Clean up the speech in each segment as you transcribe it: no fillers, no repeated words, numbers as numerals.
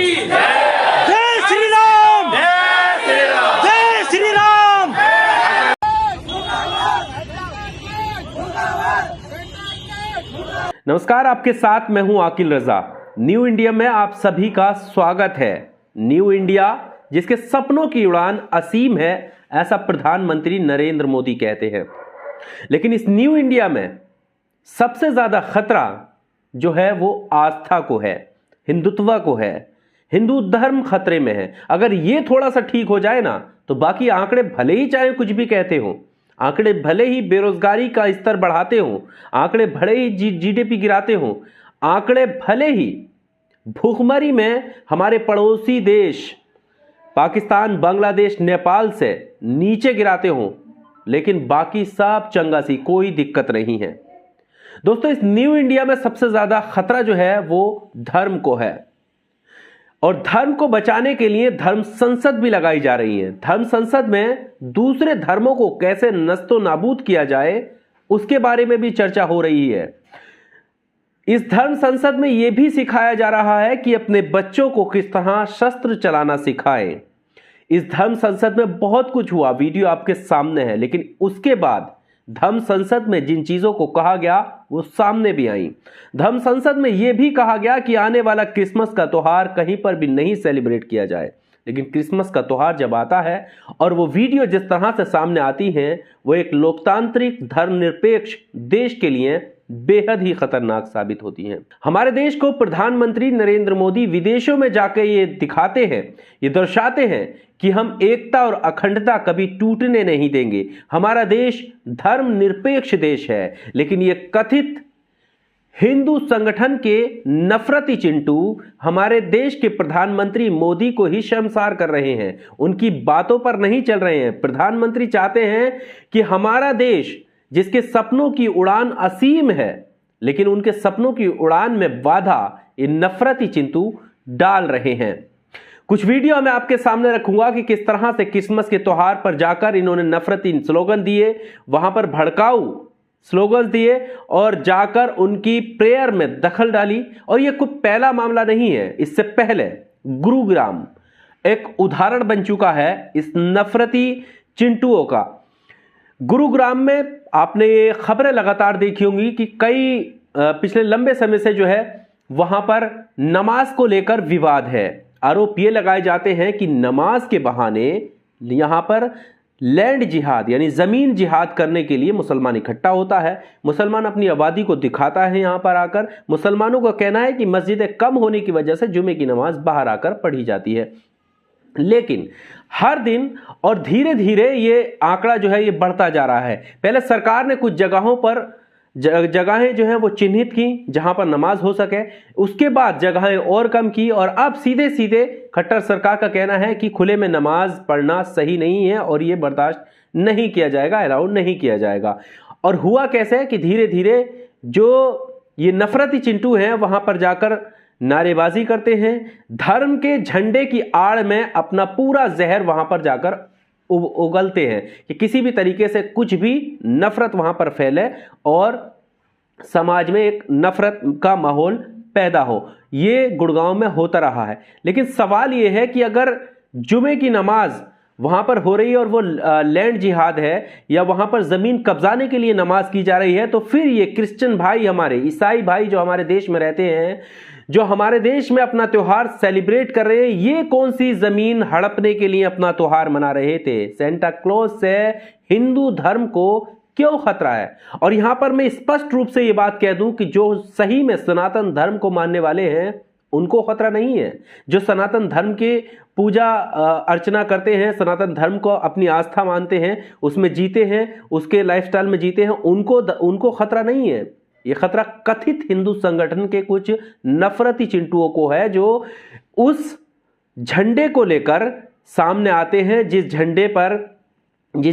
की जय श्री राम, जय श्री राम, जय श्री राम। नमस्कार, आपके साथ मैं हूं आकिल रजा। न्यू इंडिया में आप सभी का स्वागत है। न्यू इंडिया जिसके सपनों की उड़ान असीम है, ऐसा प्रधानमंत्री नरेंद्र मोदी कहते हैं। लेकिन इस न्यू इंडिया में सबसे ज्यादा खतरा जो है वो आस्था को है, हिंदुत्व को है। हिंदू धर्म खतरे में है। अगर ये थोड़ा सा ठीक हो जाए ना, तो बाकी आंकड़े भले ही चाहे कुछ भी कहते हो, आंकड़े भले ही बेरोजगारी का स्तर बढ़ाते हो, आंकड़े भले ही जीडीपी गिराते हो, आंकड़े भले ही भूखमरी में हमारे पड़ोसी देश पाकिस्तान, बांग्लादेश, नेपाल से नीचे गिराते हो, लेकिन बाकी सब चंगा सी, कोई दिक्कत नहीं है। दोस्तों, इस न्यू इंडिया में सबसे ज्यादा खतरा जो है वो धर्म को है, और धर्म को बचाने के लिए धर्म संसद भी लगाई जा रही है। धर्म संसद में दूसरे धर्मों को कैसे नस्तो नाबूद किया जाए, उसके बारे में भी चर्चा हो रही है। इस धर्म संसद में यह भी सिखाया जा रहा है कि अपने बच्चों को किस तरह शस्त्र चलाना सिखाएं। इस धर्म संसद में बहुत कुछ हुआ, वीडियो आपके सामने है, लेकिन उसके बाद धर्म संसद में जिन चीजों को कहा गया वो सामने भी आई। धर्म संसद में यह भी कहा गया कि आने वाला क्रिसमस का त्योहार कहीं पर भी नहीं सेलिब्रेट किया जाए। लेकिन क्रिसमस का त्योहार जब आता है और वो वीडियो जिस तरह से सामने आती है, वो एक लोकतांत्रिक धर्मनिरपेक्ष देश के लिए बेहद ही खतरनाक साबित होती हैं। हमारे देश को प्रधानमंत्री नरेंद्र मोदी विदेशों में जाकर ये दिखाते हैं, ये दर्शाते हैं कि हम एकता और अखंडता कभी टूटने नहीं देंगे। हमारा देश धर्मनिरपेक्ष देश है, लेकिन ये कथित हिंदू संगठन के नफरती चिंटू हमारे देश के प्रधानमंत्री मोदी को ही शर्मसार कर रहे हैं। उनकी बातों पर नहीं चल रहे हैं। प्रधानमंत्री चाहते हैं कि हमारा देश जिसके सपनों की उड़ान असीम है, लेकिन उनके सपनों की उड़ान में बाधा इन नफरती चिंटू डाल रहे हैं। कुछ वीडियो मैं आपके सामने रखूंगा कि किस तरह से क्रिसमस के त्योहार पर जाकर इन्होंने नफरती स्लोगन दिए, वहां पर भड़काऊ स्लोगन दिए और जाकर उनकी प्रेयर में दखल डाली। और यह कोई पहला मामला नहीं है। इससे पहले गुरुग्राम एक उदाहरण बन चुका है इस नफरती चिंटुओं का। गुरुग्राम में आपने ये खबरें लगातार देखी होंगी कि कई पिछले लंबे समय से जो है वहां पर नमाज को लेकर विवाद है। आरोप ये लगाए जाते हैं कि नमाज के बहाने यहां पर लैंड जिहाद यानी जमीन जिहाद करने के लिए मुसलमान इकट्ठा होता है। मुसलमान अपनी आबादी को दिखाता है। यहां पर आकर मुसलमानों का कहना है कि मस्जिदें कम होने की वजह से जुमे की नमाज बाहर आकर पढ़ी जाती है। लेकिन हर दिन और धीरे धीरे ये आंकड़ा जो है ये बढ़ता जा रहा है। पहले सरकार ने कुछ जगहों पर जगहें जो हैं वो चिन्हित की जहां पर नमाज हो सके, उसके बाद जगहें और कम की, और अब सीधे सीधे खट्टर सरकार का कहना है कि खुले में नमाज पढ़ना सही नहीं है और ये बर्दाश्त नहीं किया जाएगा, अलाउ नहीं किया जाएगा। और हुआ कैसे कि धीरे धीरे जो ये नफरती चिंटू हैं वहां पर जाकर नारेबाजी करते हैं, धर्म के झंडे की आड़ में अपना पूरा जहर वहां पर जाकर उगलते हैं कि किसी भी तरीके से कुछ भी नफरत वहां पर फैले और समाज में एक नफरत का माहौल पैदा हो। ये गुड़गांव में होता रहा है। लेकिन सवाल ये है कि अगर जुमे की नमाज वहां पर हो रही है और वो लैंड जिहाद है या वहां पर जमीन कब्जाने के लिए नमाज की जा रही है, तो फिर ये क्रिश्चियन भाई, हमारे ईसाई भाई जो हमारे देश में रहते हैं, जो हमारे देश में अपना त्योहार सेलिब्रेट कर रहे हैं, ये कौन सी जमीन हड़पने के लिए अपना त्योहार मना रहे थे? सेंटा क्लॉज से हिंदू धर्म को क्यों खतरा है? और यहां पर मैं स्पष्ट रूप से ये बात कह दूं कि जो सही में सनातन धर्म को मानने वाले हैं उनको खतरा नहीं है। जो सनातन धर्म के पूजा अर्चना करते हैं, सनातन धर्म को अपनी आस्था मानते हैं, उसमें जीते हैं, उसके लाइफस्टाइल में जीते हैं, उनको खतरा नहीं है। ये खतरा कथित हिंदू संगठन के कुछ नफरती चिंटुओं को है, जो उस झंडे को लेकर सामने आते हैं, जिस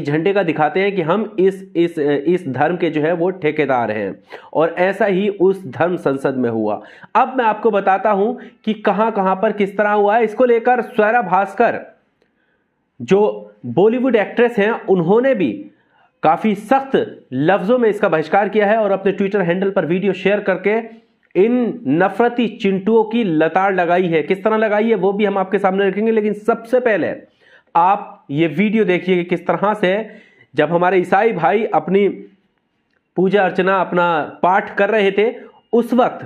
झंडे का दिखाते हैं कि हम इस धर्म के जो है वो ठेकेदार हैं। और ऐसा ही उस धर्म संसद में हुआ। अब मैं आपको बताता हूं कि कहां कहां पर किस तरह हुआ है। इसको लेकर स्वरा भास्कर जो बॉलीवुड एक्ट्रेस हैं, उन्होंने भी काफी सख्त लफ्जों में इसका बहिष्कार किया है और अपने ट्विटर हैंडल पर वीडियो शेयर करके इन नफरती चिंटुओं की लताड़ लगाई है। किस तरह लगाई है वो भी हम आपके सामने रखेंगे, लेकिन सबसे पहले आप ये वीडियो देखिए कि किस तरह से जब हमारे ईसाई भाई अपनी पूजा अर्चना, अपना पाठ कर रहे थे, उस वक्त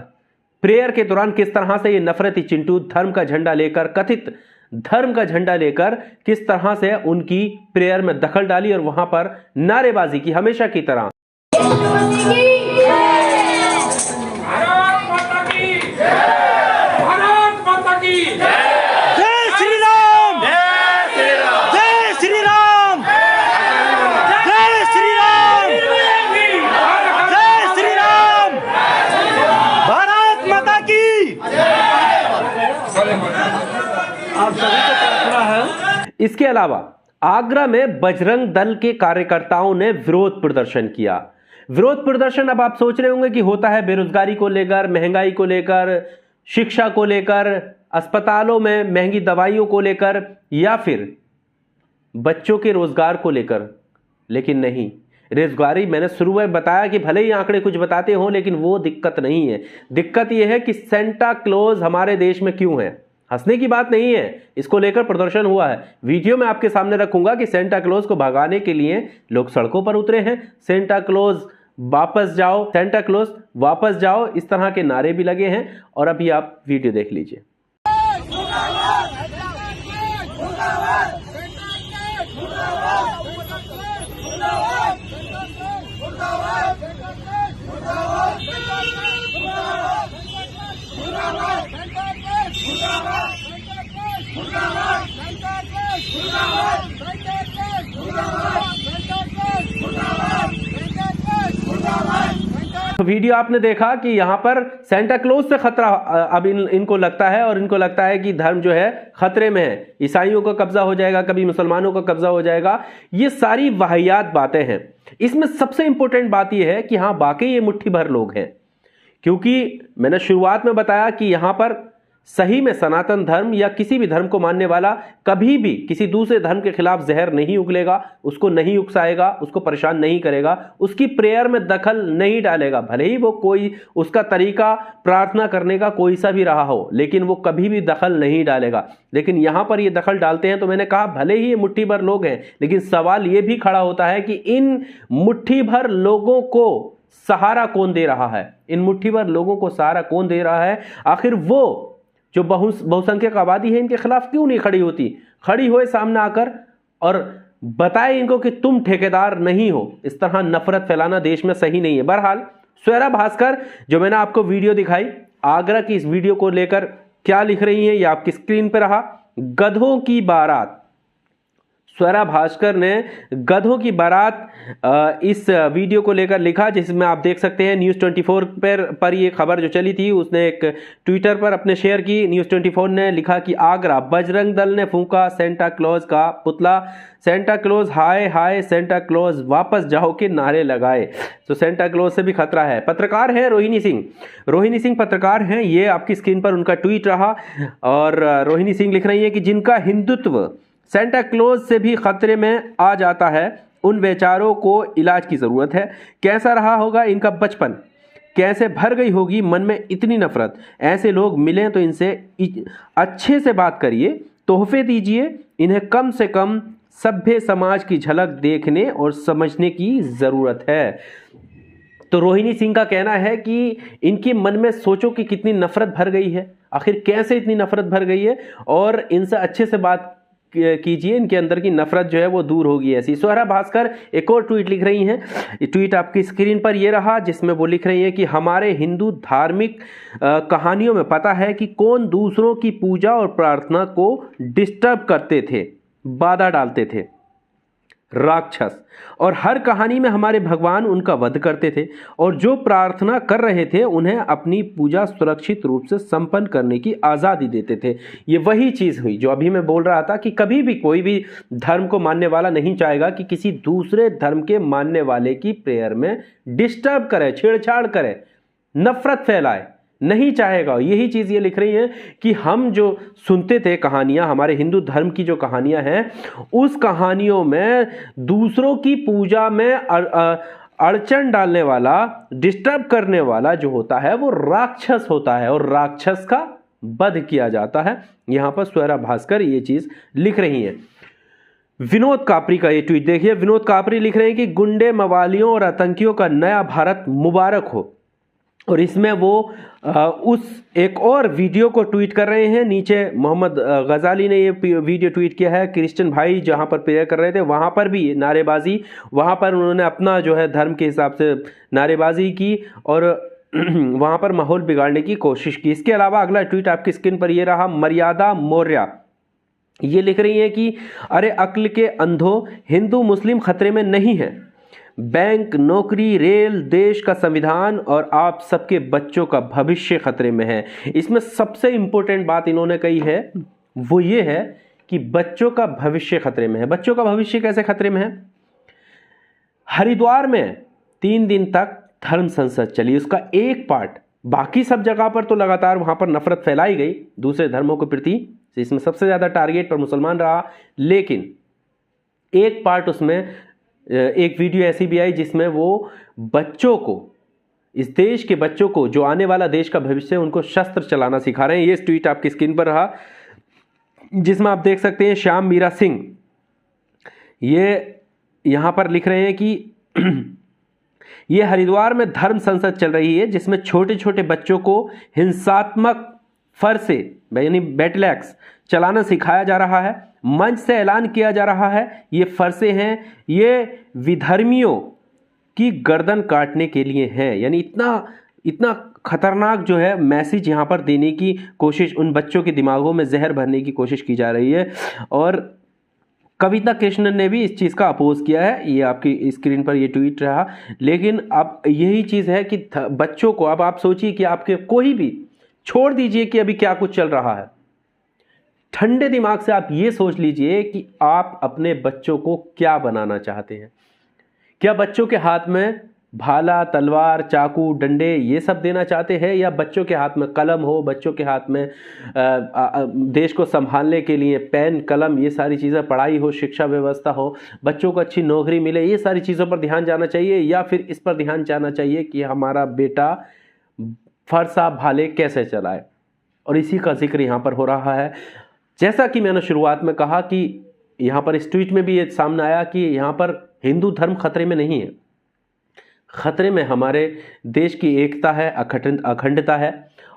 प्रेयर के दौरान किस तरह से ये नफरती चिंटू धर्म का झंडा लेकर, कथित धर्म का झंडा लेकर किस तरह से उनकी प्रेयर में दखल डाली और वहां पर नारेबाजी की हमेशा की तरह। इसके अलावा आगरा में बजरंग दल के कार्यकर्ताओं ने विरोध प्रदर्शन किया। विरोध प्रदर्शन, अब आप सोच रहे होंगे कि होता है बेरोजगारी को लेकर, महंगाई को लेकर, शिक्षा को लेकर, अस्पतालों में महंगी दवाइयों को लेकर, या फिर बच्चों के रोजगार को लेकर। लेकिन नहीं, रोजगारी मैंने शुरू में बताया कि भले ही आंकड़े कुछ बताते हो, लेकिन वो दिक्कत नहीं है। दिक्कत यह है कि सेंटा क्लॉज हमारे देश में क्यों है। हंसने की बात नहीं है, इसको लेकर प्रदर्शन हुआ है। वीडियो में आपके सामने रखूंगा कि सेंटा क्लॉज को भगाने के लिए लोग सड़कों पर उतरे हैं। सेंटा क्लॉज वापस जाओ, सेंटा क्लॉज वापस जाओ, इस तरह के नारे भी लगे हैं। और अभी आप वीडियो देख लीजिए। वीडियो आपने देखा कि यहां पर सेंटा क्लॉज से खतरा अब इनको लगता है, और इनको लगता है कि धर्म जो है खतरे में है। ईसाइयों का कब्जा हो जाएगा, कभी मुसलमानों का कब्जा हो जाएगा। ये सारी वाहियात बातें हैं। इसमें सबसे इंपॉर्टेंट बात यह है कि हाँ, वाकई ये मुट्ठी भर लोग हैं, क्योंकि मैंने शुरुआत में बताया कि यहां पर सही में सनातन धर्म या किसी भी धर्म को मानने वाला कभी भी किसी दूसरे धर्म के खिलाफ जहर नहीं उगलेगा, उसको नहीं उकसाएगा, उसको परेशान नहीं करेगा, उसकी प्रेयर में दखल नहीं डालेगा। भले ही वो कोई उसका तरीका प्रार्थना करने का कोई सा भी रहा हो, लेकिन वो कभी भी दखल नहीं डालेगा। लेकिन यहां पर ये दखल डालते हैं। तो मैंने कहा भले ही ये मुट्ठी भर लोग हैं, लेकिन सवाल ये भी खड़ा होता है कि इन मुट्ठी भर लोगों को सहारा कौन दे रहा है। इन मुट्ठी भर लोगों को सहारा कौन दे रहा है? आखिर वो जो बहुसंख्यक आबादी है, इनके खिलाफ क्यों नहीं खड़ी होती? खड़ी होए सामने आकर और बताए इनको कि तुम ठेकेदार नहीं हो। इस तरह नफरत फैलाना देश में सही नहीं है। बहरहाल स्वरा भास्कर, जो मैंने आपको वीडियो दिखाई आगरा की, इस वीडियो को लेकर क्या लिख रही हैं ये आपकी स्क्रीन पर रहा। गधों की बारात, स्वरा भास्कर ने गधों की बारात इस वीडियो को लेकर लिखा, जिसमें आप देख सकते हैं न्यूज़ 24 पर ये खबर जो चली थी, उसने एक ट्विटर पर अपने शेयर की। न्यूज़ 24 ने लिखा कि आगरा बजरंग दल ने फूंका सेंटा क्लॉज का पुतला, सेंटा क्लॉज हाय हाय, सेंटा क्लॉज वापस जाओ के नारे लगाए। तो सेंटा क्लॉज से भी खतरा है। पत्रकार है रोहिणी सिंह, रोहिणी सिंह पत्रकार हैं। ये आपकी स्क्रीन पर उनका ट्वीट रहा, और रोहिणी सिंह लिख रही है कि जिनका हिंदुत्व सेंटा क्लॉज से भी खतरे में आ जाता है, उन बेचारों को इलाज की ज़रूरत है। कैसा रहा होगा इनका बचपन, कैसे भर गई होगी मन में इतनी नफरत। ऐसे लोग मिलें तो इनसे अच्छे से बात करिए, तोहफे दीजिए। इन्हें कम से कम सभ्य समाज की झलक देखने और समझने की ज़रूरत है। तो रोहिणी सिंह का कहना है कि इनके मन में सोचो कि कितनी नफरत भर गई है। आखिर कैसे इतनी नफरत भर गई है, और इनसे अच्छे से बात कीजिए, इनके अंदर की नफरत जो है वो दूर होगी। ऐसी स्वरा भास्कर एक और ट्वीट लिख रही हैं। ये ट्वीट आपकी स्क्रीन पर ये रहा, जिसमें वो लिख रही है कि हमारे हिंदू धार्मिक कहानियों में पता है कि कौन दूसरों की पूजा और प्रार्थना को डिस्टर्ब करते थे, बाधा डालते थे, राक्षस। और हर कहानी में हमारे भगवान उनका वध करते थे, और जो प्रार्थना कर रहे थे उन्हें अपनी पूजा सुरक्षित रूप से संपन्न करने की आज़ादी देते थे। ये वही चीज़ हुई जो अभी मैं बोल रहा था कि कभी भी कोई भी धर्म को मानने वाला नहीं चाहेगा कि किसी दूसरे धर्म के मानने वाले की प्रेयर में डिस्टर्ब करे, छेड़छाड़ करे, नफरत फैलाए, नहीं चाहेगा। यही चीज़ ये लिख रही है कि हम जो सुनते थे कहानियाँ, हमारे हिंदू धर्म की जो कहानियाँ हैं, उस कहानियों में दूसरों की पूजा में अड़चन डालने वाला, डिस्टर्ब करने वाला जो होता है वो राक्षस होता है और राक्षस का वध किया जाता है। यहां पर स्वरा भास्कर ये चीज लिख रही हैं। विनोद कापरी का ये ट्वीट देखिए। विनोद कापरी लिख रहे हैं कि गुंडे, मवालियों और आतंकियों का नया भारत मुबारक हो। और इसमें वो उस एक और वीडियो को ट्वीट कर रहे हैं। नीचे मोहम्मद गजाली ने ये वीडियो ट्वीट किया है। क्रिश्चियन भाई जहां पर प्रेयर कर रहे थे वहां पर भी नारेबाजी, वहां पर उन्होंने अपना जो है धर्म के हिसाब से नारेबाजी की और वहां पर माहौल बिगाड़ने की कोशिश की। इसके अलावा अगला ट्वीट आपकी स्क्रीन पर ये रहा। मर्यादा मौर्य ये लिख रही है कि अरे अक्ल के अंधो, हिंदू मुस्लिम खतरे में नहीं है, बैंक, नौकरी, रेल, देश का संविधान और आप सबके बच्चों का भविष्य खतरे में है। इसमें सबसे इंपॉर्टेंट बात इन्होंने कही है वो ये है कि बच्चों का भविष्य खतरे में है। बच्चों का भविष्य कैसे खतरे में है? हरिद्वार में 3 दिन तक धर्म संसद चली, उसका एक पार्ट, बाकी सब जगह पर तो लगातार वहां पर नफरत फैलाई गई दूसरे धर्मों के प्रति, इसमें सबसे ज्यादा टारगेट पर मुसलमान रहा। लेकिन एक पार्ट उसमें एक वीडियो ऐसी भी आई जिसमें वो बच्चों को, इस देश के बच्चों को जो आने वाला देश का भविष्य है उनको शस्त्र चलाना सिखा रहे हैं। ये ट्वीट आपकी स्क्रीन पर रहा जिसमें आप देख सकते हैं श्याम मीरा सिंह ये यहां पर लिख रहे हैं कि ये हरिद्वार में धर्म संसद चल रही है जिसमें छोटे छोटे बच्चों को हिंसात्मक फरसे यानी बैटल एक्स चलाना सिखाया जा रहा है। मंच से ऐलान किया जा रहा है ये फरसे हैं, ये विधर्मियों की गर्दन काटने के लिए हैं। यानी इतना खतरनाक जो है मैसेज यहां पर देने की कोशिश, उन बच्चों के दिमागों में जहर भरने की कोशिश की जा रही है। और कविता कृष्णन ने भी इस चीज़ का अपोज किया है। ये आपकी स्क्रीन पर ये ट्वीट रहा। लेकिन अब यही चीज़ है कि बच्चों को, अब आप सोचिए कि आपके कोई भी, छोड़ दीजिए कि अभी क्या कुछ चल रहा है, ठंडे दिमाग से आप ये सोच लीजिए कि आप अपने बच्चों को क्या बनाना चाहते हैं। क्या बच्चों के हाथ में भाला, तलवार, चाकू, डंडे ये सब देना चाहते हैं, या बच्चों के हाथ में कलम हो, बच्चों के हाथ में देश को संभालने के लिए पेन, कलम, ये सारी चीज़ें, पढ़ाई हो, शिक्षा व्यवस्था हो, बच्चों को अच्छी नौकरी मिले, ये सारी चीज़ों पर ध्यान जाना चाहिए, या फिर इस पर ध्यान जाना चाहिए कि हमारा बेटा फरसा भाले कैसे चलाए। और इसी का जिक्र यहाँ पर हो रहा है। जैसा कि मैंने शुरुआत में कहा कि यहाँ पर इस ट्वीट में भी ये सामने आया कि यहाँ पर हिंदू धर्म खतरे में नहीं है, खतरे में हमारे देश की एकता है, अखंडता है,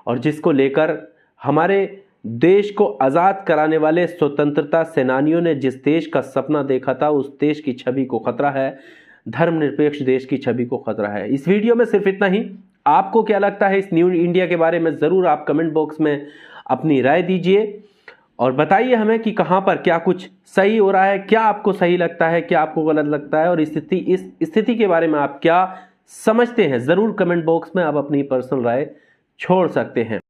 और जिसको लेकर हमारे देश को आज़ाद कराने वाले स्वतंत्रता सेनानियों ने जिस देश का सपना देखा था उस देश की छवि को खतरा है, धर्मनिरपेक्ष देश की छवि को खतरा है। इस वीडियो में सिर्फ इतना ही। आपको क्या लगता है इस न्यू इंडिया के बारे में, ज़रूर आप कमेंट बॉक्स में अपनी राय दीजिए और बताइए हमें कि कहाँ पर क्या कुछ सही हो रहा है, क्या आपको सही लगता है, क्या आपको गलत लगता है, और इस स्थिति के बारे में आप क्या समझते हैं। ज़रूर कमेंट बॉक्स में आप अपनी पर्सनल राय छोड़ सकते हैं।